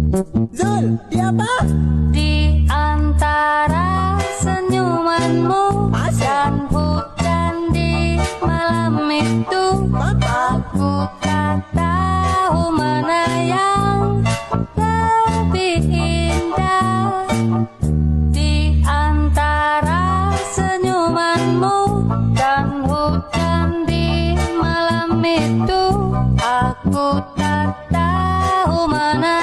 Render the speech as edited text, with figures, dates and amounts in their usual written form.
Zul, di apa? Di antara senyumanmu dan hujan di malam itu, aku tak tahu mana yang lebih indah. Di antara senyumanmu dan hujan di malam itu, aku tak tahu mana